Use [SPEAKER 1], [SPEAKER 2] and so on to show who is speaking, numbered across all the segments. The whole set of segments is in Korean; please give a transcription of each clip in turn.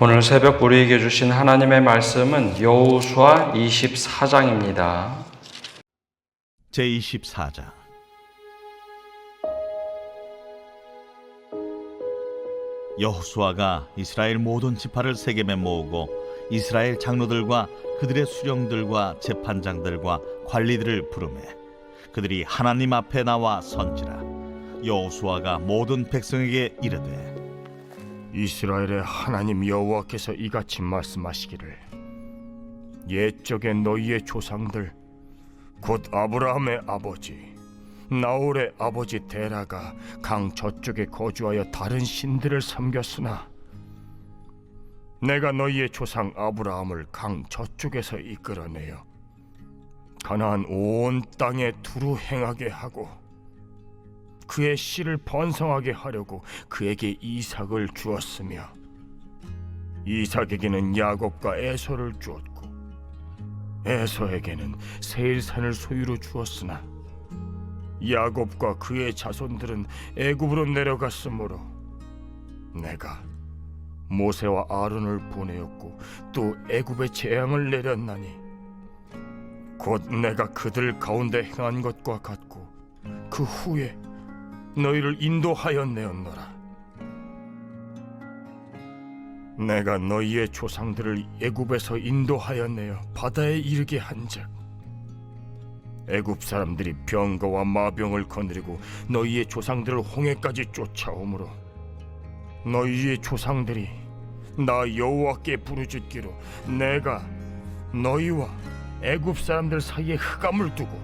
[SPEAKER 1] 오늘 새벽 우리에게 주신 하나님의 말씀은 여호수아 24장입니다.
[SPEAKER 2] 제24장. 여호수아가 이스라엘 모든 지파를 세겜에 모으고 이스라엘 장로들과 그들의 수령들과 재판장들과 관리들을 부르매 그들이 하나님 앞에 나와 선지라. 여호수아가 모든 백성에게 이르되
[SPEAKER 3] 이스라엘의 하나님 여호와께서 이같이 말씀하시기를, 옛적에 너희의 조상들 곧 아브라함의 아버지 나홀의 아버지 데라가 강 저쪽에 거주하여 다른 신들을 섬겼으나 내가 너희의 조상 아브라함을 강 저쪽에서 이끌어내어 가나안 온 땅에 두루 행하게 하고 그의 씨를 번성하게 하려고 그에게 이삭을 주었으며, 이삭에게는 야곱과 에서를 주었고 에서에게는 세일산을 소유로 주었으나 야곱과 그의 자손들은 애굽으로 내려갔으므로 내가 모세와 아론을 보내었고 또 애굽에 재앙을 내렸나니 곧 내가 그들 가운데 행한 것과 같고 그 후에 너희를 인도하였내었노라. 내가 너희의 조상들을 애굽에서 인도하였내어 바다에 이르게 한즉 애굽 사람들이 병거와 마병을 거느리고 너희의 조상들을 홍해까지 쫓아오므로 너희의 조상들이 나 여호와께 부르짖기로 내가 너희와 애굽 사람들 사이에 흑암을 두고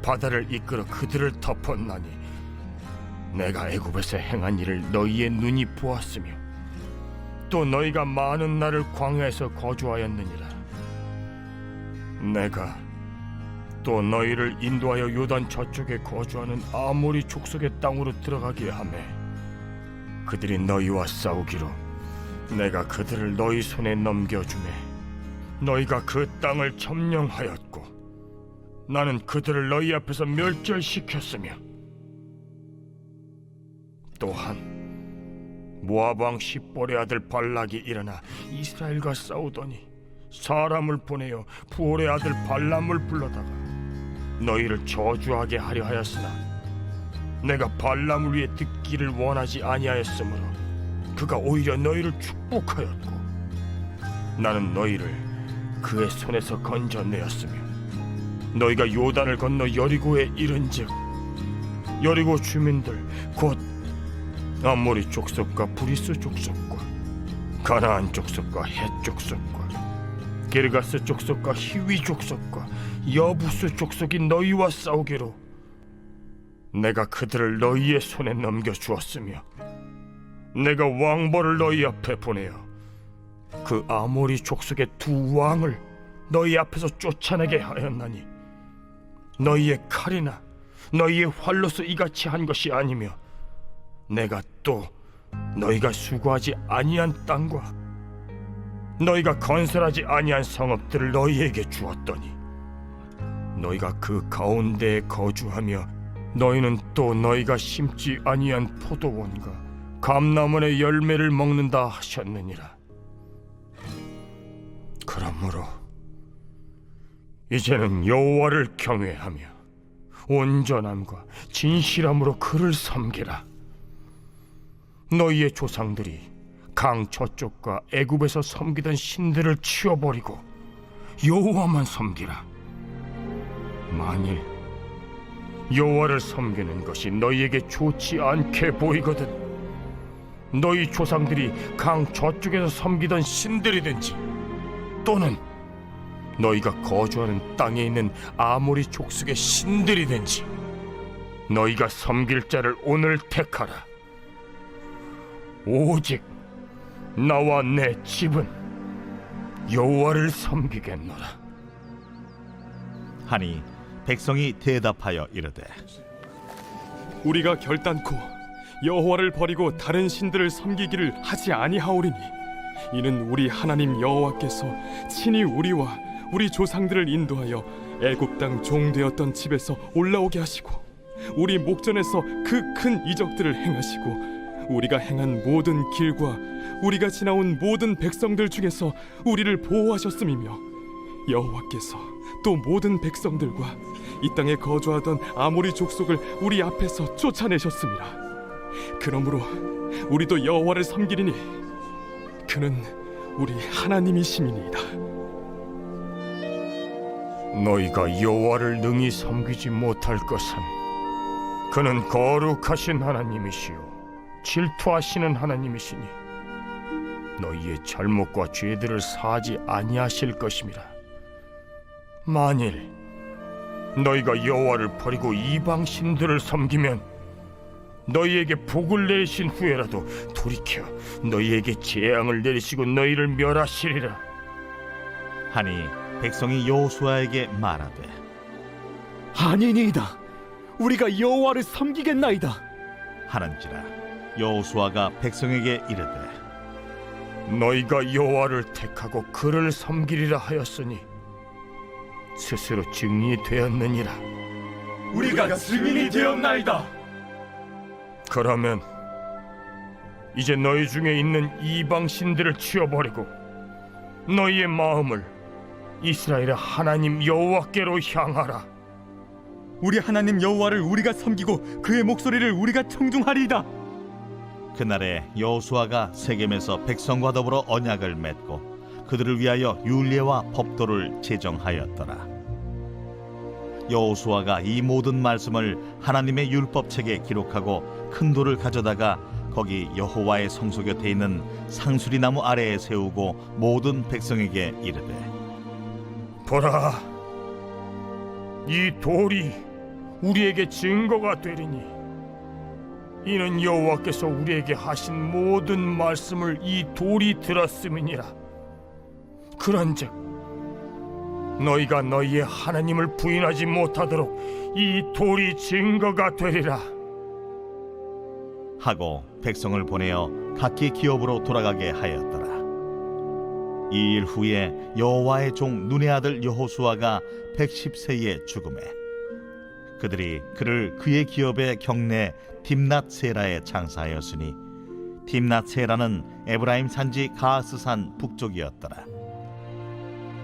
[SPEAKER 3] 바다를 이끌어 그들을 덮었나니, 내가 애굽에서 행한 일을 너희의 눈이 보았으며 또 너희가 많은 날을 광야에서 거주하였느니라. 내가 또 너희를 인도하여 요단 저쪽에 거주하는 아모리 족속의 땅으로 들어가게 하매 그들이 너희와 싸우기로 내가 그들을 너희 손에 넘겨주매 너희가 그 땅을 점령하였고 나는 그들을 너희 앞에서 멸절시켰으며, 또한 모압 왕 십볼의 아들 발락이 일어나 이스라엘과 싸우더니 사람을 보내어 부올의 아들 발람을 불러다가 너희를 저주하게 하려 하였으나 내가 발람을 위해 듣기를 원하지 아니하였으므로 그가 오히려 너희를 축복하였고 나는 너희를 그의 손에서 건져내었으며, 너희가 요단을 건너 여리고에 이른즉 여리고 주민들 곧 아모리 족속과 브리스 족속과 가나안 족속과 헷 족속과 게르가스 족속과 히위 족속과 여부스 족속이 너희와 싸우기로 내가 그들을 너희의 손에 넘겨주었으며, 내가 왕벌을 너희 앞에 보내어 그 아모리 족속의 두 왕을 너희 앞에서 쫓아내게 하였나니, 너희의 칼이나 너희의 활로서 이같이 한 것이 아니며 내가 또 너희가 수고하지 아니한 땅과 너희가 건설하지 아니한 성읍들을 너희에게 주었더니 너희가 그 가운데에 거주하며 너희는 또 너희가 심지 아니한 포도원과 감람원의 열매를 먹는다 하셨느니라. 그러므로 이제는 여호와를 경외하며 온전함과 진실함으로 그를 섬기라. 너희의 조상들이 강 저쪽과 애굽에서 섬기던 신들을 치워버리고 여호와만 섬기라. 만일 여호와를 섬기는 것이 너희에게 좋지 않게 보이거든 너희 조상들이 강 저쪽에서 섬기던 신들이든지 또는 너희가 거주하는 땅에 있는 아모리 족속의 신들이든지 너희가 섬길 자를 오늘 택하라. 오직 나와 내 집은 여호와를 섬기겠노라
[SPEAKER 2] 하니 백성이 대답하여 이르되
[SPEAKER 4] 우리가 결단코 여호와를 버리고 다른 신들을 섬기기를 하지 아니하오리니 이는 우리 하나님 여호와께서 친히 우리와 우리 조상들을 인도하여 애굽 땅 종되었던 집에서 올라오게 하시고 우리 목전에서 그 큰 이적들을 행하시고 우리가 행한 모든 길과 우리가 지나온 모든 백성들 중에서 우리를 보호하셨음이며 여호와께서 또 모든 백성들과 이 땅에 거주하던 아모리 족속을 우리 앞에서 쫓아내셨습니다. 그러므로 우리도 여호와를 섬기리니 그는 우리 하나님이심이니이다.
[SPEAKER 3] 너희가 여호와를 능히 섬기지 못할 것은 그는 거룩하신 하나님이시요 질투하시는 하나님이시니 너희의 잘못과 죄들을 사하지 아니하실 것임이라. 만일 너희가 여호와를 버리고 이방 신들을 섬기면 너희에게 복을 내리신 후에라도 돌이켜 너희에게 재앙을 내리시고 너희를 멸하시리라.
[SPEAKER 2] 하니 백성이 여호수아에게 말하되
[SPEAKER 5] 아니니이다. 우리가 여호와를 섬기겠나이다.
[SPEAKER 2] 하는지라. 여호수아가 백성에게 이르되
[SPEAKER 3] 너희가 여호와를 택하고 그를 섬기리라 하였으니 스스로 증인이 되었느니라.
[SPEAKER 5] 우리가 증인이 되었나이다.
[SPEAKER 3] 그러면 이제 너희 중에 있는 이방 신들을 치워버리고 너희의 마음을 이스라엘의 하나님 여호와께로 향하라.
[SPEAKER 5] 우리 하나님 여호와를 우리가 섬기고 그의 목소리를 우리가 청중하리이다.
[SPEAKER 2] 그날에 여호수아가 세겜에서 백성과 더불어 언약을 맺고 그들을 위하여 율례와 법도를 제정하였더라. 여호수아가 이 모든 말씀을 하나님의 율법책에 기록하고 큰 돌을 가져다가 거기 여호와의 성소 곁에 있는 상수리 나무 아래에 세우고 모든 백성에게 이르되
[SPEAKER 3] 보라, 이 돌이 우리에게 증거가 되리니 이는 여호와께서 우리에게 하신 모든 말씀을 이 돌이 들었음이니라. 그런즉 너희가 너희의 하나님을 부인하지 못하도록 이 돌이 증거가 되리라
[SPEAKER 2] 하고 백성을 보내어 각기 기업으로 돌아가게 하였더라. 이 일 후에 여호와의 종 눈의 아들 여호수아가 110세에 죽음에 그들이 그를 그의 기업의 경내 딥낫세라에 장사하였으니 딥낫세라는 에브라임 산지 가하스산 북쪽이었더라.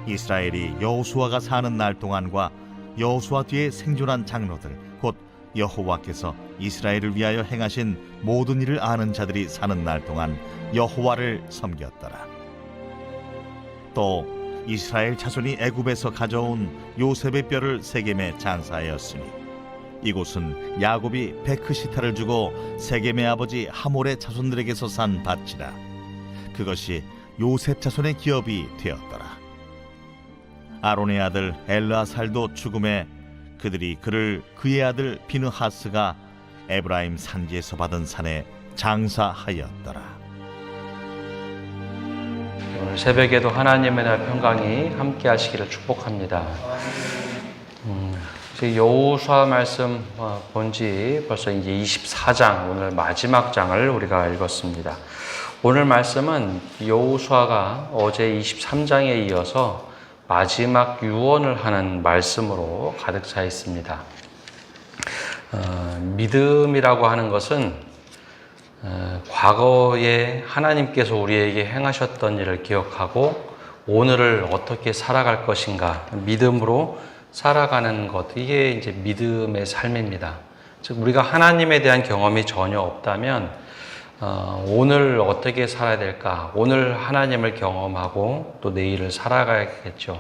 [SPEAKER 2] 이스라엘이 여호수아가 사는 날 동안과 여호수아 뒤에 생존한 장로들 곧 여호와께서 이스라엘을 위하여 행하신 모든 일을 아는 자들이 사는 날 동안 여호와를 섬겼더라. 또 이스라엘 자손이 애굽에서 가져온 요셉의 뼈를 세겜에 장사하였으니 이곳은 야곱이 베크시타를 주고 세겜의 아버지 하몰의 자손들에게서 산 밭이라. 그것이 요셉 자손의 기업이 되었더라. 아론의 아들 엘르아살도 죽음에 그들이 그를 그의 아들 비느하스가 에브라임 산지에서 받은 산에 장사하였더라.
[SPEAKER 1] 오늘 새벽에도 하나님의 날 평강이 함께 하시기를 축복합니다. 여호수아 말씀 본지 벌써 이제 24장, 오늘 마지막 장을 우리가 읽었습니다. 오늘 말씀은 여호수아가 어제 23장에 이어서 마지막 유언을 하는 말씀으로 가득 차 있습니다. 믿음이라고 하는 것은 과거에 하나님께서 우리에게 행하셨던 일을 기억하고 오늘을 어떻게 살아갈 것인가, 믿음으로 살아가는 것, 이게 이제 믿음의 삶입니다. 즉 우리가 하나님에 대한 경험이 전혀 없다면 오늘 어떻게 살아야 될까, 오늘 하나님을 경험하고 또 내일을 살아가야겠죠.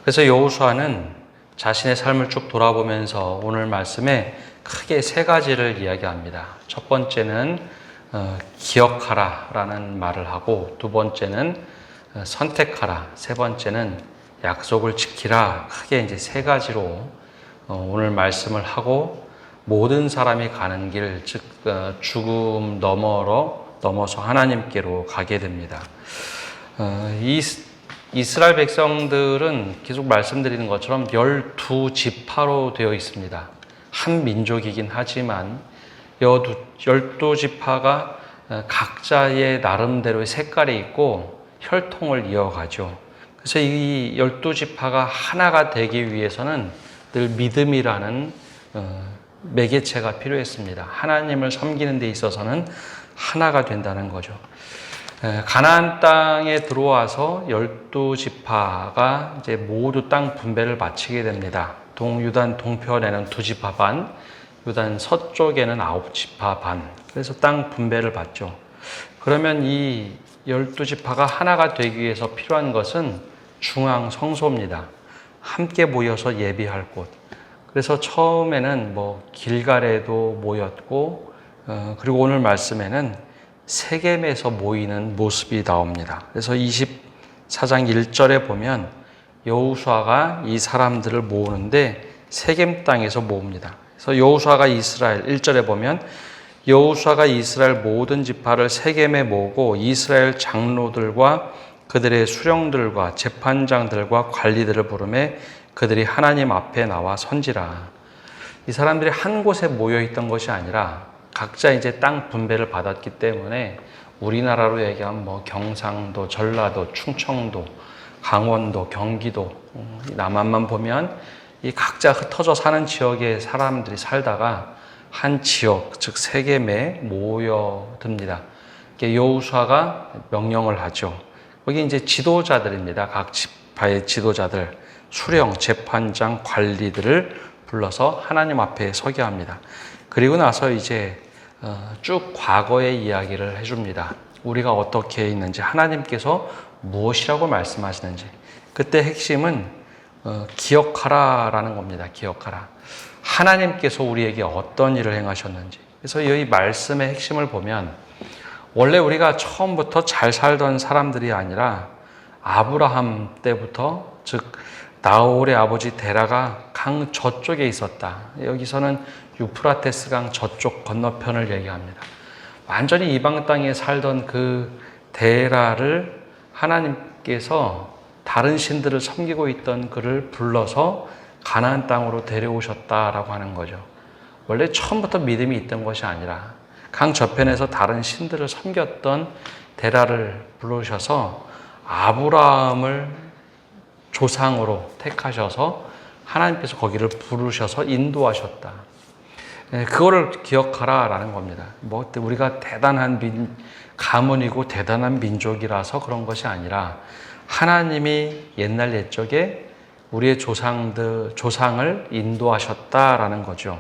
[SPEAKER 1] 그래서 여호수아는 자신의 삶을 쭉 돌아보면서 오늘 말씀에 크게 세 가지를 이야기합니다. 첫 번째는 기억하라 라는 말을 하고, 두 번째는 선택하라, 세 번째는 약속을 지키라, 크게 이제 세 가지로 오늘 말씀을 하고 모든 사람이 가는 길, 즉 죽음 넘어서 하나님께로 가게 됩니다. 이스라엘 백성들은 계속 말씀드리는 것처럼 12지파로 되어 있습니다. 한 민족이긴 하지만 12지파가 각자의 나름대로의 색깔이 있고 혈통을 이어가죠. 그래서 이 12지파가 하나가 되기 위해서는 늘 믿음이라는 매개체가 필요했습니다. 하나님을 섬기는 데 있어서는 하나가 된다는 거죠. 가나안 땅에 들어와서 12지파가 이제 모두 땅 분배를 마치게 됩니다. 유단 동편에는 2지파 반, 유단 서쪽에는 9지파 반. 그래서 땅 분배를 받죠. 그러면 이 12지파가 하나가 되기 위해서 필요한 것은 중앙 성소입니다. 함께 모여서 예비할 곳. 그래서 처음에는 길갈에도 모였고, 그리고 오늘 말씀에는 세겜에서 모이는 모습이 나옵니다. 그래서 24장 1절에 보면 여호수아가 이 사람들을 모으는데 세겜 땅에서 모읍니다. 그래서 여호수아가 이스라엘 1절에 보면 여호수아가 이스라엘 모든 지파를 세겜에 모으고 이스라엘 장로들과 그들의 수령들과 재판장들과 관리들을 부르매 그들이 하나님 앞에 나와 선지라. 이 사람들이 한 곳에 모여 있던 것이 아니라 각자 이제 땅 분배를 받았기 때문에 우리나라로 얘기하면 경상도, 전라도, 충청도, 강원도, 경기도, 남한만 보면 이 각자 흩어져 사는 지역의 사람들이 살다가 한 지역, 즉 세겜에 모여듭니다. 여호수아가 명령을 하죠. 여기 이제 지도자들입니다. 각 지파의 지도자들, 수령, 재판장, 관리들을 불러서 하나님 앞에 서게 합니다. 그리고 나서 이제 쭉 과거의 이야기를 해줍니다. 우리가 어떻게 있는지, 하나님께서 무엇이라고 말씀하시는지. 그때 핵심은 기억하라라는 겁니다. 기억하라. 하나님께서 우리에게 어떤 일을 행하셨는지. 그래서 이 말씀의 핵심을 보면 원래 우리가 처음부터 잘 살던 사람들이 아니라 아브라함 때부터, 즉 나홀의 아버지 데라가 강 저쪽에 있었다. 여기서는 유프라테스 강 저쪽 건너편을 얘기합니다. 완전히 이방 땅에 살던 그 데라를 하나님께서 다른 신들을 섬기고 있던 그를 불러서 가나안 땅으로 데려오셨다라고 하는 거죠. 원래 처음부터 믿음이 있던 것이 아니라 강 저편에서 다른 신들을 섬겼던 데라를 부르셔서 아브라함을 조상으로 택하셔서 하나님께서 거기를 부르셔서 인도하셨다. 그거를 기억하라라는 겁니다. 우리가 대단한 가문이고 대단한 민족이라서 그런 것이 아니라 하나님이 옛날 옛적에 우리의 조상을 인도하셨다라는 거죠.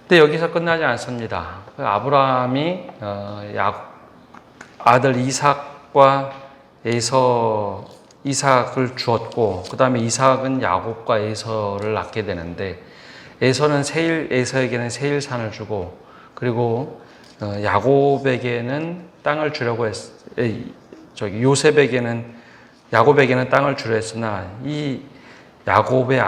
[SPEAKER 1] 근데 여기서 끝나지 않습니다. 아브라함이 아들 이삭과 이삭을 주었고, 그 다음에 이삭은 야곱과 에서를 낳게 되는데, 에서에게는 세일산을 주고, 그리고 야곱에게는 땅을 주려고 야곱에게는 땅을 주려 했으나 이 야곱의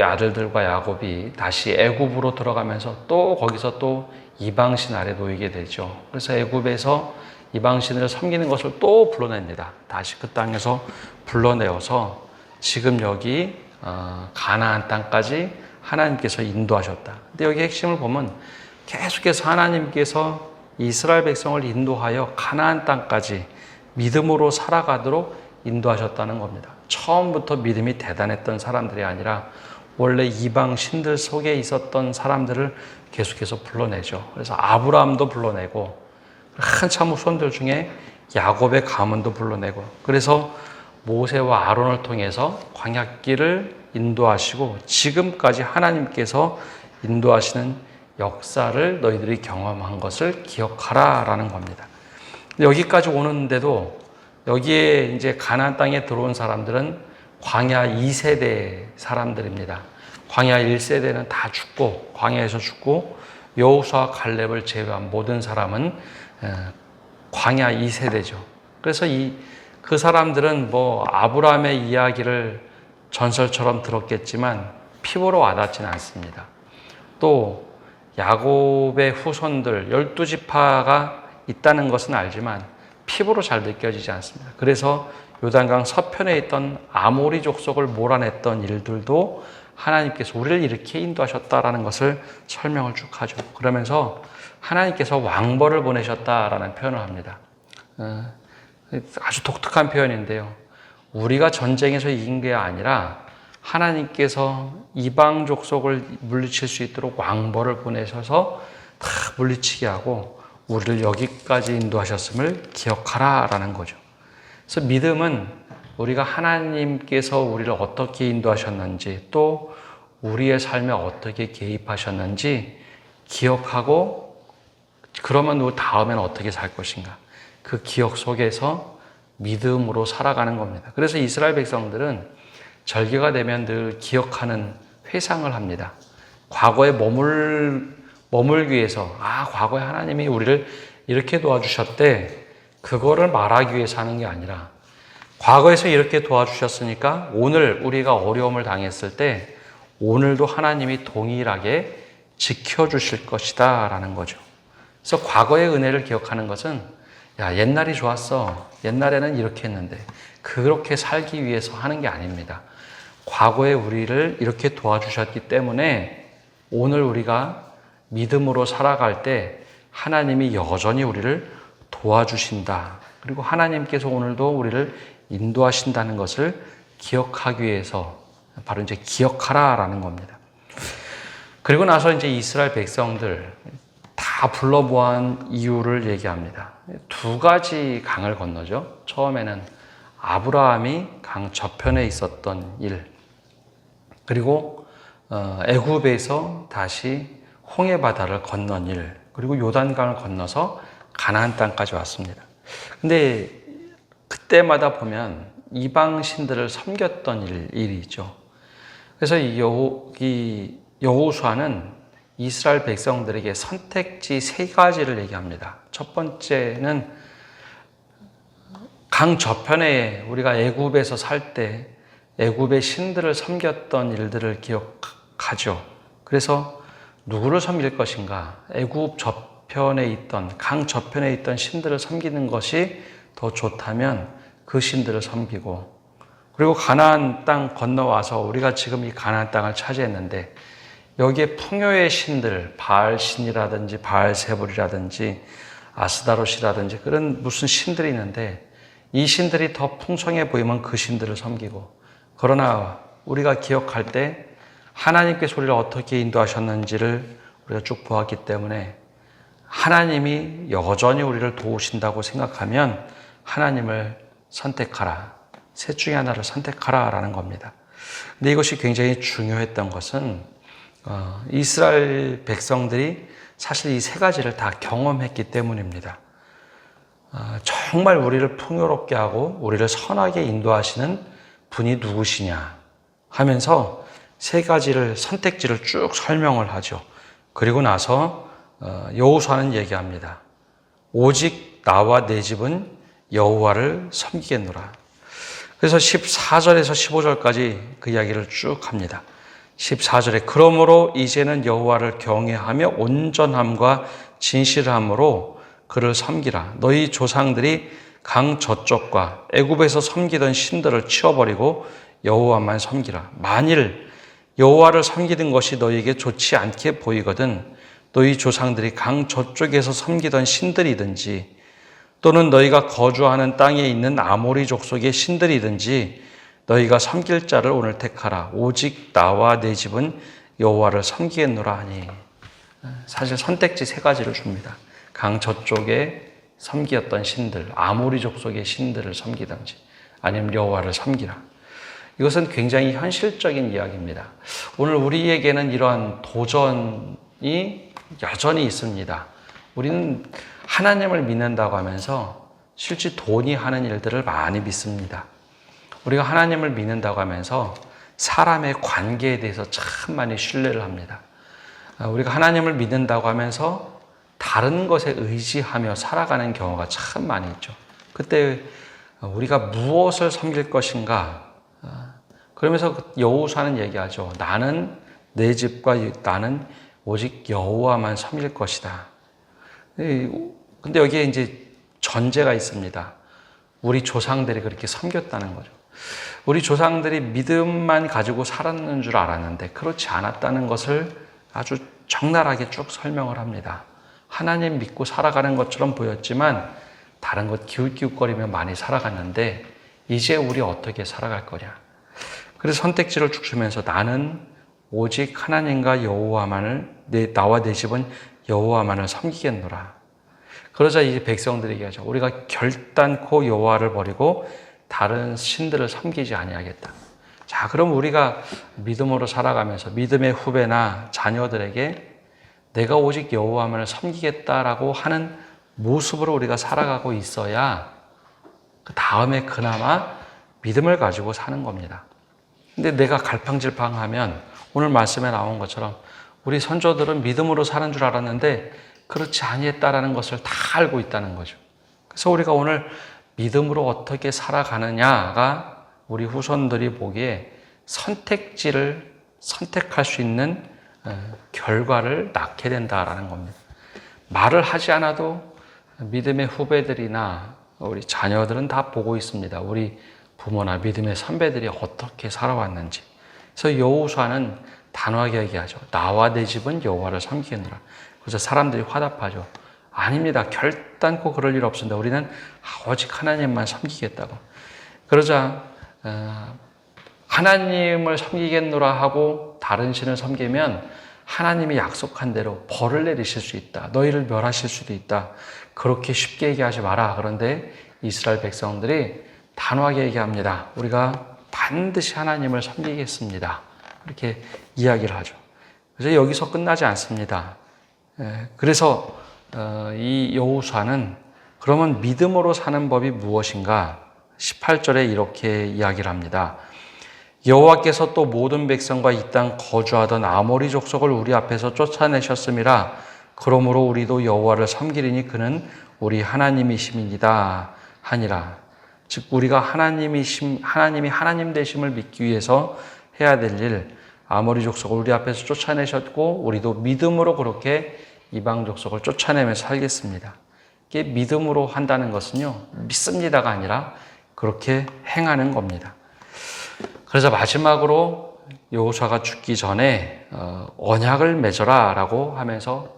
[SPEAKER 1] 아들들과 야곱이 다시 애굽으로 들어가면서 또 거기서 또 이방신 아래 놓이게 되죠. 그래서 애굽에서 이방신을 섬기는 것을 또 불러냅니다. 다시 그 땅에서 불러내어서 지금 여기 가나안 땅까지 하나님께서 인도하셨다. 근데 여기 핵심을 보면 계속해서 하나님께서 이스라엘 백성을 인도하여 가나안 땅까지 믿음으로 살아가도록 인도하셨다는 겁니다. 처음부터 믿음이 대단했던 사람들이 아니라 원래 이방 신들 속에 있었던 사람들을 계속해서 불러내죠. 그래서 아브라함도 불러내고 한참 후손들 중에 야곱의 가문도 불러내고, 그래서 모세와 아론을 통해서 광야길을 인도하시고 지금까지 하나님께서 인도하시는 역사를 너희들이 경험한 것을 기억하라라는 겁니다. 여기까지 오는데도 여기에 이제 가나안 땅에 들어온 사람들은 광야 2세대 사람들입니다. 광야 1세대는 다 죽고, 광야에서 죽고, 여호수아 갈렙을 제외한 모든 사람은 광야 2세대죠. 그래서 그 사람들은 아브라함의 이야기를 전설처럼 들었겠지만 피부로 와닿지는 않습니다. 또 야곱의 후손들 12지파가 있다는 것은 알지만 피부로 잘 느껴지지 않습니다. 그래서 요단강 서편에 있던 아모리 족속을 몰아냈던 일들도 하나님께서 우리를 이렇게 인도하셨다라는 것을 설명을 쭉 하죠. 그러면서 하나님께서 왕벌을 보내셨다라는 표현을 합니다. 아주 독특한 표현인데요. 우리가 전쟁에서 이긴 게 아니라 하나님께서 이방 족속을 물리칠 수 있도록 왕벌을 보내셔서 다 물리치게 하고 우리를 여기까지 인도하셨음을 기억하라라는 거죠. 그래서 믿음은 우리가 하나님께서 우리를 어떻게 인도하셨는지 또 우리의 삶에 어떻게 개입하셨는지 기억하고 그러면 그 다음에는 어떻게 살 것인가. 그 기억 속에서 믿음으로 살아가는 겁니다. 그래서 이스라엘 백성들은 절기가 되면 늘 기억하는 회상을 합니다. 과거에 머물기 위해서 과거에 하나님이 우리를 이렇게 도와주셨대. 그거를 말하기 위해서 하는 게 아니라 과거에서 이렇게 도와주셨으니까 오늘 우리가 어려움을 당했을 때 오늘도 하나님이 동일하게 지켜주실 것이다 라는 거죠. 그래서 과거의 은혜를 기억하는 것은 옛날이 좋았어. 옛날에는 이렇게 했는데 그렇게 살기 위해서 하는 게 아닙니다. 과거에 우리를 이렇게 도와주셨기 때문에 오늘 우리가 믿음으로 살아갈 때 하나님이 여전히 우리를 도와주신다. 그리고 하나님께서 오늘도 우리를 인도하신다는 것을 기억하기 위해서 바로 이제 기억하라라는 겁니다. 그리고 나서 이제 이스라엘 백성들 다 불러보한 이유를 얘기합니다. 두 가지 강을 건너죠. 처음에는 아브라함이 강 저편에 있었던 일, 그리고 애굽에서 다시 홍해 바다를 건넌 일, 그리고 요단강을 건너서 가나안 땅까지 왔습니다. 근데 그때마다 보면 이방 신들을 섬겼던 일이죠. 그래서 이 여호수아는 이스라엘 백성들에게 선택지 세 가지를 얘기합니다. 첫 번째는 강 저편에 우리가 애굽에서 살 때 애굽의 신들을 섬겼던 일들을 기억하죠. 그래서 누구를 섬길 것인가? 애굽 저편에 있던 강 저편에 있던 신들을 섬기는 것이 더 좋다면 그 신들을 섬기고, 그리고 가나안 땅 건너와서 우리가 지금 이 가나안 땅을 차지했는데 여기에 풍요의 신들, 바알신이라든지 바알세불이라든지 아스다롯이라든지 그런 무슨 신들이 있는데 이 신들이 더 풍성해 보이면 그 신들을 섬기고, 그러나 우리가 기억할 때 하나님께서 우리를 어떻게 인도하셨는지를 우리가 쭉 보았기 때문에 하나님이 여전히 우리를 도우신다고 생각하면 하나님을 선택하라. 셋 중에 하나를 선택하라 라는 겁니다. 근데 이것이 굉장히 중요했던 것은 이스라엘 백성들이 사실 이 세 가지를 다 경험했기 때문입니다. 정말 우리를 풍요롭게 하고 우리를 선하게 인도하시는 분이 누구시냐 하면서 세 가지를 선택지를 쭉 설명을 하죠. 그리고 나서 여호수아는 얘기합니다. 오직 나와 내 집은 여호와를 섬기겠노라. 그래서 14절에서 15절까지 그 이야기를 쭉 합니다. 14절에 그러므로 이제는 여호와를 경외하며 온전함과 진실함으로 그를 섬기라. 너희 조상들이 강 저쪽과 애굽에서 섬기던 신들을 치워버리고 여호와만 섬기라. 만일 여호와를 섬기는 것이 너희에게 좋지 않게 보이거든 너희 조상들이 강 저쪽에서 섬기던 신들이든지 또는 너희가 거주하는 땅에 있는 아모리 족속의 신들이든지 너희가 섬길 자를 오늘 택하라. 오직 나와 내 집은 여호와를 섬기겠노라 하니, 사실 선택지 세 가지를 줍니다. 강 저쪽에 섬기었던 신들, 아모리 족속의 신들을 섬기든지 아니면 여호와를 섬기라. 이것은 굉장히 현실적인 이야기입니다. 오늘 우리에게는 이러한 도전이 여전히 있습니다. 우리는 하나님을 믿는다고 하면서 실제 돈이 하는 일들을 많이 믿습니다. 우리가 하나님을 믿는다고 하면서 사람의 관계에 대해서 참 많이 신뢰를 합니다. 우리가 하나님을 믿는다고 하면서 다른 것에 의지하며 살아가는 경우가 참 많이 있죠. 그때 우리가 무엇을 섬길 것인가? 그러면서 여호수아는 얘기하죠. 나는 내 집과 나는 오직 여호와만 섬길 것이다. 근데 여기에 이제 전제가 있습니다. 우리 조상들이 그렇게 섬겼다는 거죠. 우리 조상들이 믿음만 가지고 살았는 줄 알았는데 그렇지 않았다는 것을 아주 적나라하게 쭉 설명을 합니다. 하나님 믿고 살아가는 것처럼 보였지만 다른 것 기웃기웃거리며 많이 살아갔는데 이제 우리 어떻게 살아갈 거냐. 그래서 선택지를 쭉 주면서 나는 오직 하나님과 여호와만을 나와 내 집은 여호와만을 섬기겠노라. 그러자 이제 백성들이 얘기하죠. 우리가 결단코 여호와를 버리고 다른 신들을 섬기지 아니하겠다. 자, 그럼 우리가 믿음으로 살아가면서 믿음의 후배나 자녀들에게 내가 오직 여호와만을 섬기겠다라고 하는 모습으로 우리가 살아가고 있어야 그 다음에 그나마 믿음을 가지고 사는 겁니다. 근데 내가 갈팡질팡하면 오늘 말씀에 나온 것처럼 우리 선조들은 믿음으로 사는 줄 알았는데 그렇지 아니했다라는 것을 다 알고 있다는 거죠. 그래서 우리가 오늘 믿음으로 어떻게 살아가느냐가 우리 후손들이 보기에 선택지를 선택할 수 있는 결과를 낳게 된다라는 겁니다. 말을 하지 않아도 믿음의 후배들이나 우리 자녀들은 다 보고 있습니다. 우리 부모나 믿음의 선배들이 어떻게 살아왔는지. 그래서 여호수아는 단호하게 얘기하죠. 나와 내 집은 여호와를 섬기겠노라. 그래서 사람들이 화답하죠. 아닙니다. 결단코 그럴 일 없습니다. 우리는 오직 하나님만 섬기겠다고. 그러자 하나님을 섬기겠노라 하고 다른 신을 섬기면 하나님이 약속한 대로 벌을 내리실 수 있다. 너희를 멸하실 수도 있다. 그렇게 쉽게 얘기하지 마라. 그런데 이스라엘 백성들이 단호하게 얘기합니다. 우리가 반드시 하나님을 섬기겠습니다. 이렇게 이야기를 하죠. 그래서 여기서 끝나지 않습니다. 그래서 이 여호수아는 그러면 믿음으로 사는 법이 무엇인가? 18절에 이렇게 이야기를 합니다. 여호와께서 또 모든 백성과 이 땅 거주하던 아모리 족속을 우리 앞에서 쫓아내셨음이라. 그러므로 우리도 여호와를 섬기리니 그는 우리 하나님이심이니이다 하니라. 즉 우리가 하나님이 하나님 되심을 믿기 위해서 해야 될 일, 아모리 족속을 우리 앞에서 쫓아내셨고 우리도 믿음으로 그렇게 이방 족속을 쫓아내면서 살겠습니다. 이게 믿음으로 한다는 것은요, 믿습니다가 아니라 그렇게 행하는 겁니다. 그래서 마지막으로 여호수아가 죽기 전에 언약을 맺어라 라고 하면서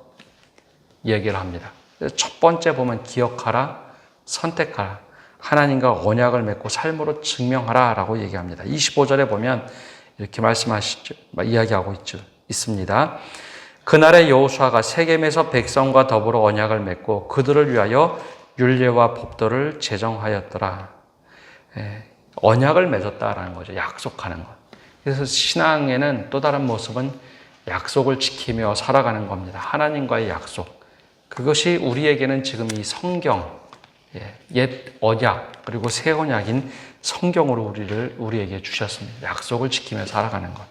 [SPEAKER 1] 얘기를 합니다. 첫 번째 보면 기억하라, 선택하라, 하나님과 언약을 맺고 삶으로 증명하라 라고 얘기합니다. 25절에 보면 이렇게 이야기하고 있습니다. 그날에 여호수아가 세겜에서 백성과 더불어 언약을 맺고 그들을 위하여 율례와 법도를 제정하였더라. 언약을 맺었다라는 거죠. 약속하는 것. 그래서 신앙에는 또 다른 모습은 약속을 지키며 살아가는 겁니다. 하나님과의 약속. 그것이 우리에게는 지금 이 성경, 옛 언약 그리고 새 언약인 성경으로 우리에게 주셨습니다. 약속을 지키며 살아가는 것.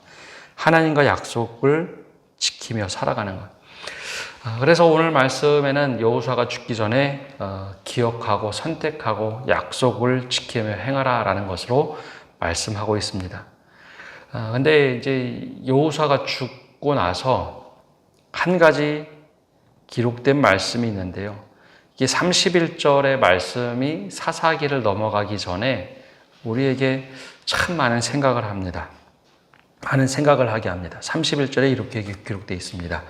[SPEAKER 1] 하나님과 약속을 지키며 살아가는 것. 그래서 오늘 말씀에는 여호수아가 죽기 전에 기억하고 선택하고 약속을 지키며 행하라라는 것으로 말씀하고 있습니다. 근데 이제 여호수아가 죽고 나서 한 가지 기록된 말씀이 있는데요. 이게 31절의 말씀이 사사기를 넘어가기 전에 우리에게 참 많은 생각을 합니다. 많은 생각을 하게 합니다. 31절에 이렇게 기록되어 있습니다.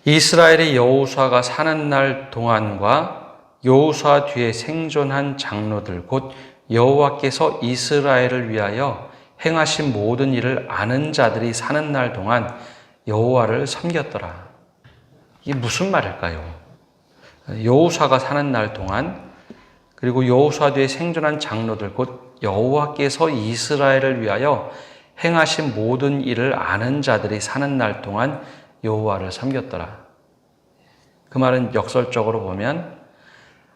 [SPEAKER 1] 이스라엘의 여호수아가 사는 날 동안과 여호수아 뒤에 생존한 장로들 곧 여호와께서 이스라엘을 위하여 행하신 모든 일을 아는 자들이 사는 날 동안 여호와를 섬겼더라. 이게 무슨 말일까요? 여호수아가 사는 날 동안 그리고 여호수아 뒤에 생존한 장로들 곧 여호와께서 이스라엘을 위하여 행하신 모든 일을 아는 자들이 사는 날 동안 여호와를 섬겼더라. 그 말은 역설적으로 보면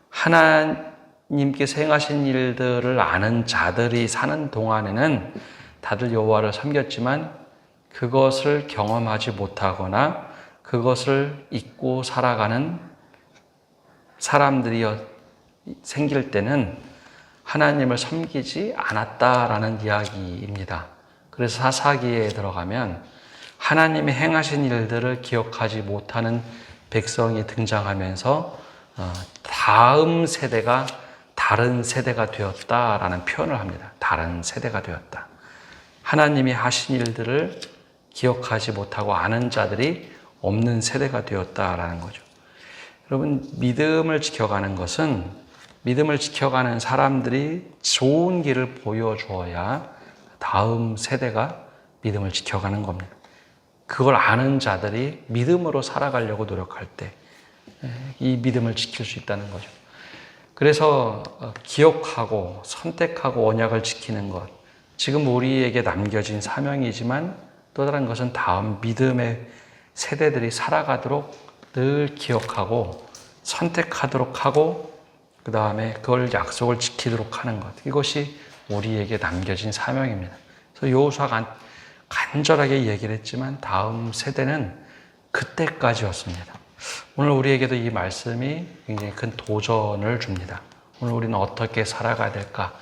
[SPEAKER 1] 하나님께서 행하신 일들을 아는 자들이 사는 동안에는 다들 여호와를 섬겼지만 그것을 경험하지 못하거나 그것을 잊고 살아가는 사람들이 생길 때는 하나님을 섬기지 않았다라는 이야기입니다. 그래서 사사기에 들어가면 하나님이 행하신 일들을 기억하지 못하는 백성이 등장하면서 다음 세대가 다른 세대가 되었다라는 표현을 합니다. 다른 세대가 되었다. 하나님이 하신 일들을 기억하지 못하고 아는 자들이 없는 세대가 되었다라는 거죠. 여러분, 믿음을 지켜가는 것은 믿음을 지켜가는 사람들이 좋은 길을 보여주어야 다음 세대가 믿음을 지켜가는 겁니다. 그걸 아는 자들이 믿음으로 살아가려고 노력할 때 이 믿음을 지킬 수 있다는 거죠. 그래서 기억하고 선택하고 언약을 지키는 것, 지금 우리에게 남겨진 사명이지만 또 다른 것은 다음 믿음의 세대들이 살아가도록 늘 기억하고 선택하도록 하고 그 다음에 그걸 약속을 지키도록 하는 것, 이것이 우리에게 남겨진 사명입니다. 그래서 여호수아가 간절하게 얘기를 했지만 다음 세대는 그때까지였습니다. 오늘 우리에게도 이 말씀이 굉장히 큰 도전을 줍니다. 오늘 우리는 어떻게 살아가야 될까?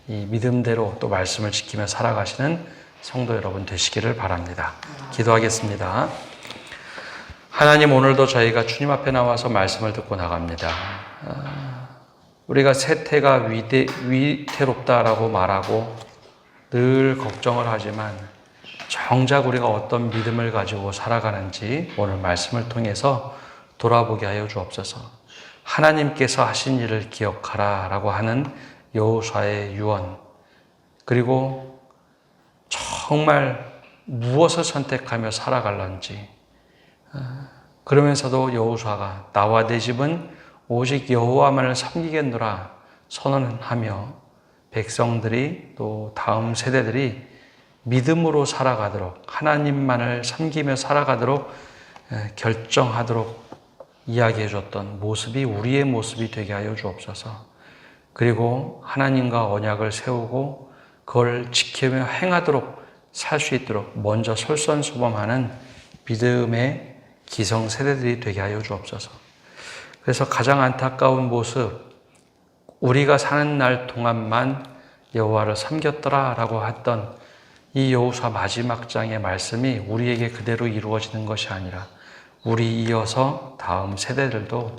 [SPEAKER 1] 이 믿음대로 또 말씀을 지키며 살아가시는 성도 여러분 되시기를 바랍니다. 기도하겠습니다. 하나님, 오늘도 저희가 주님 앞에 나와서 말씀을 듣고 나갑니다. 우리가 세태가 위태롭다라고 말하고 늘 걱정을 하지만 정작 우리가 어떤 믿음을 가지고 살아가는지 오늘 말씀을 통해서 돌아보게 하여 주옵소서. 하나님께서 하신 일을 기억하라 라고 하는 여호수아의 유언, 그리고 정말 무엇을 선택하며 살아갈런지, 그러면서도 여호수아가 나와 내 집은 오직 여호와만을 섬기겠노라 선언하며 백성들이 또 다음 세대들이 믿음으로 살아가도록, 하나님만을 섬기며 살아가도록 결정하도록 이야기해 줬던 모습이 우리의 모습이 되게 하여 주옵소서. 그리고 하나님과 언약을 세우고 그걸 지키며 행하도록 살 수 있도록 먼저 솔선수범하는 믿음의 기성 세대들이 되게 하여 주옵소서. 그래서 가장 안타까운 모습, 우리가 사는 날 동안만 여호와를 섬겼더라라고 했던 이 여호수아 마지막 장의 말씀이 우리에게 그대로 이루어지는 것이 아니라 우리 이어서 다음 세대들도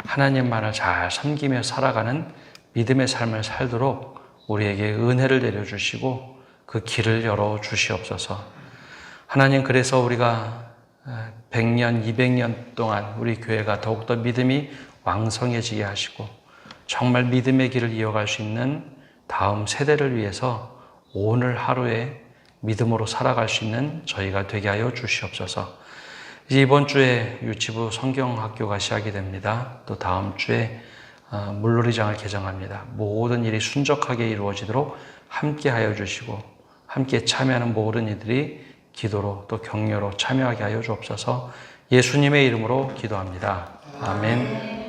[SPEAKER 1] 하나님만을 잘 섬기며 살아가는 믿음의 삶을 살도록 우리에게 은혜를 내려주시고 그 길을 열어주시옵소서. 하나님, 그래서 우리가 100년, 200년 동안 우리 교회가 더욱더 믿음이 왕성해지게 하시고 정말 믿음의 길을 이어갈 수 있는 다음 세대를 위해서 오늘 하루에 믿음으로 살아갈 수 있는 저희가 되게 하여 주시옵소서. 이제 이번 주에 유치부 성경학교가 시작이 됩니다. 또 다음 주에 물놀이장을 개장합니다. 모든 일이 순적하게 이루어지도록 함께 하여 주시고 함께 참여하는 모든 이들이 기도로 또 격려로 참여하게 하여 주옵소서. 예수님의 이름으로 기도합니다. 아멘.